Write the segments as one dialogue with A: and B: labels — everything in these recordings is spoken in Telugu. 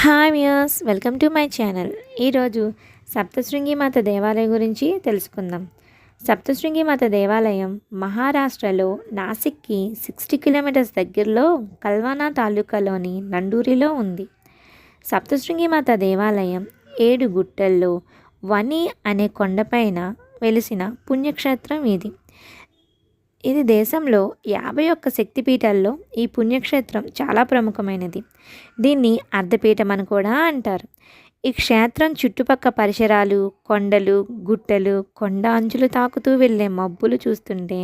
A: Hi viewers, welcome to my channel. ఈరోజు సప్తశృంగి మాత దేవాలయం గురించి తెలుసుకుందాం. సప్తశృంగి మాత దేవాలయం మహారాష్ట్రలో నాసిక్కి 60 కిలోమీటర్స్ దగ్గరలో కల్వానా తాలూకాలోని నండూరిలో ఉంది. సప్తశృంగి మాత దేవాలయం 7 గుట్టల్లో వని అనే కొండపైన వెలిసిన పుణ్యక్షేత్రం ఇది. ఇది దేశంలో 51 శక్తిపీఠాల్లో ఈ పుణ్యక్షేత్రం చాలా ప్రముఖమైనది. దీన్ని అర్ధపీఠం అని కూడా అంటారు. ఈ క్షేత్రం చుట్టుపక్క పరిసరాలు, కొండలు, గుట్టలు, కొండ అంచులు తాకుతూ వెళ్ళే మబ్బులు చూస్తుంటే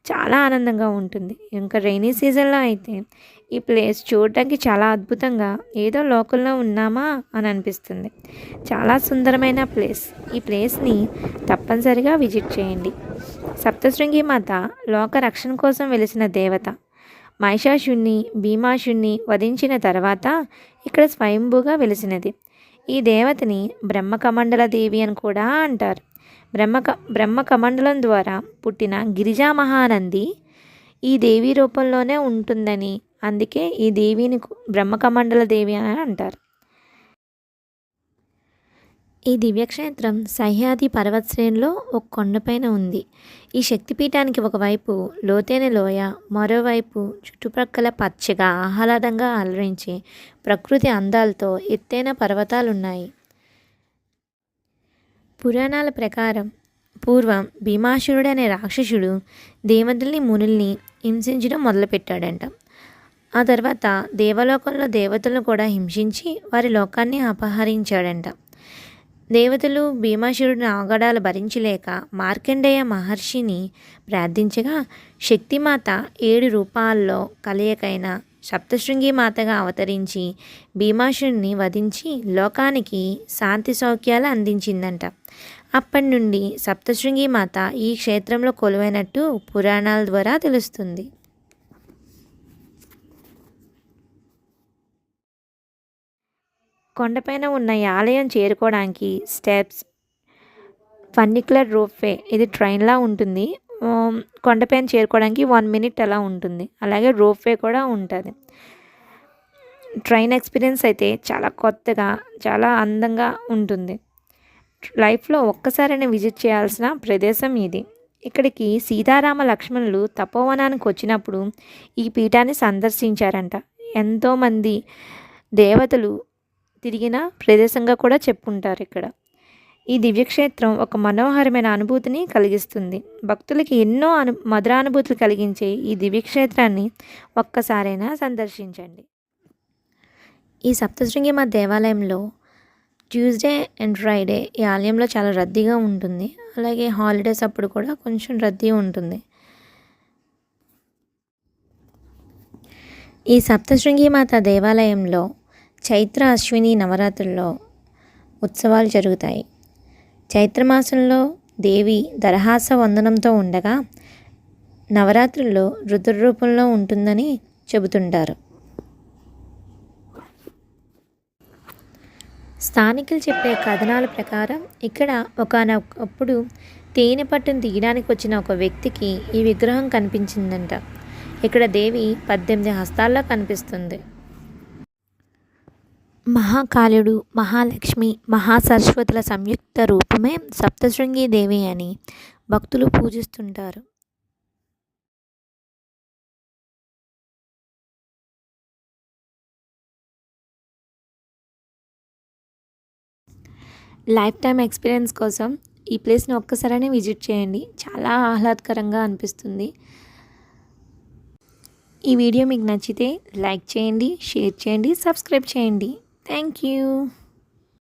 A: చాలా ఆనందంగా ఉంటుంది. ఇంకా రైనీ సీజన్లో అయితే ఈ ప్లేస్ చూడడానికి చాలా అద్భుతంగా ఏదో లోకల్లో ఉన్నామా అని అనిపిస్తుంది. చాలా సుందరమైన ప్లేస్. ఈ ప్లేస్ని తప్పనిసరిగా విజిట్ చేయండి. సప్తశృంగి మాత లోక రక్షణ కోసం వెలిసిన దేవత. మహిషాసుని, భీమాసుని వధించిన తర్వాత ఇక్కడ స్వయంభూగా వెలిసినది. ఈ దేవతని బ్రహ్మకమండల దేవి అని కూడా అంటారు. బ్రహ్మకమండలం ద్వారా పుట్టిన గిరిజా మహానంది ఈ దేవి రూపంలోనే ఉంటుందని, అందుకే ఈ దేవిని బ్రహ్మకమండల దేవి అని అంటారు. ఈ దివ్యక్షేత్రం సహ్యాద్రి పర్వత శ్రేణిలో ఒక కొండపైన ఉంది. ఈ శక్తిపీఠానికి ఒకవైపు లోతైన లోయ, మరోవైపు చుట్టుప్రక్కల పచ్చగా ఆహ్లాదంగా అలరించే ప్రకృతి అందాలతో ఎత్తైన పర్వతాలున్నాయి. పురాణాల ప్రకారం పూర్వం భీమాసురుడు అనే రాక్షసుడు దేవతల్ని, మునుల్ని హింసించడం మొదలుపెట్టాడంట. ఆ తర్వాత దేవలోకంలో దేవతలను కూడా హింసించి వారి లోకాన్ని అపహరించాడంట. దేవతలు భీమాసురుడిని ఆగడాలు భరించలేక మార్కండేయ మహర్షిని ప్రార్థించగా శక్తిమాత 7 రూపాల్లో కలయికైన సప్తశృంగి మాతగా అవతరించి భీమాసురుడిని వధించి లోకానికి శాంతి సౌఖ్యాలు అందించిందంట. అప్పటి నుండి సప్తశృంగి మాత ఈ క్షేత్రంలో కొలువైనట్టు పురాణాల ద్వారా తెలుస్తుంది. కొండపైన ఉన్న ఈ ఆలయం చేరుకోవడానికి స్టెప్స్, ఫర్నిక్యులర్ రోప్వే, ఇది ట్రైన్లా ఉంటుంది. కొండపైన చేరుకోవడానికి 1 మినిట్ అలా ఉంటుంది. అలాగే రోప్వే కూడా ఉంటుంది. ట్రైన్ ఎక్స్పీరియన్స్ అయితే చాలా కొత్తగా, చాలా అందంగా ఉంటుంది. లైఫ్లో ఒక్కసారైనా విజిట్ చేయాల్సిన ప్రదేశం ఇది. ఇక్కడికి సీతారామ లక్ష్మణులు తపోవనానికి వచ్చినప్పుడు ఈ పీఠాన్ని సందర్శించారంట. ఎంతోమంది దేవతలు తిరిగిన ప్రదేశంగా కూడా చెప్పుకుంటారు. ఇక్కడ ఈ దివ్యక్షేత్రం ఒక మనోహరమైన అనుభూతిని కలిగిస్తుంది. భక్తులకి ఎన్నో మధురానుభూతులు కలిగించే ఈ దివ్యక్షేత్రాన్ని ఒక్కసారైనా సందర్శించండి. ఈ సప్తశృంగి మా దేవాలయంలో ట్యూస్డే అండ్ ఫ్రైడే ఈ ఆలయంలో చాలా రద్దీగా ఉంటుంది. అలాగే హాలిడేస్ అప్పుడు కూడా కొంచెం రద్దీ ఉంటుంది. ఈ సప్తశృంగి మాత దేవాలయంలో చైత్ర అశ్విని నవరాత్రుల్లో ఉత్సవాలు జరుగుతాయి. చైత్రమాసంలో దేవి దరహాస వందనంతో ఉండగా నవరాత్రుల్లో రుద్ర రూపంలో ఉంటుందని చెబుతుంటారు. స్థానికులు చెప్పే కథనాల ప్రకారం ఇక్కడ ఒకానొకప్పుడు తేనె పట్టును తీయడానికి వచ్చిన ఒక వ్యక్తికి ఈ విగ్రహం కనిపించిందంట. ఇక్కడ దేవి 18 హస్తాల్లో కనిపిస్తుంది. మహాకాళుడు, మహాలక్ష్మి, మహాసరస్వతుల సంయుక్త రూపమే సప్తశృంగి దేవి అని భక్తులు పూజిస్తుంటారు. లైఫ్ టైం ఎక్స్పీరియన్స్ కోసం ఈ ప్లేస్ని ఒక్కసారైనా విజిట్ చేయండి. చాలా ఆహ్లాదకరంగా అనిపిస్తుంది. ఈ వీడియో మీకు నచ్చితే లైక్ చేయండి, షేర్ చేయండి, సబ్స్క్రైబ్ చేయండి. Thank you.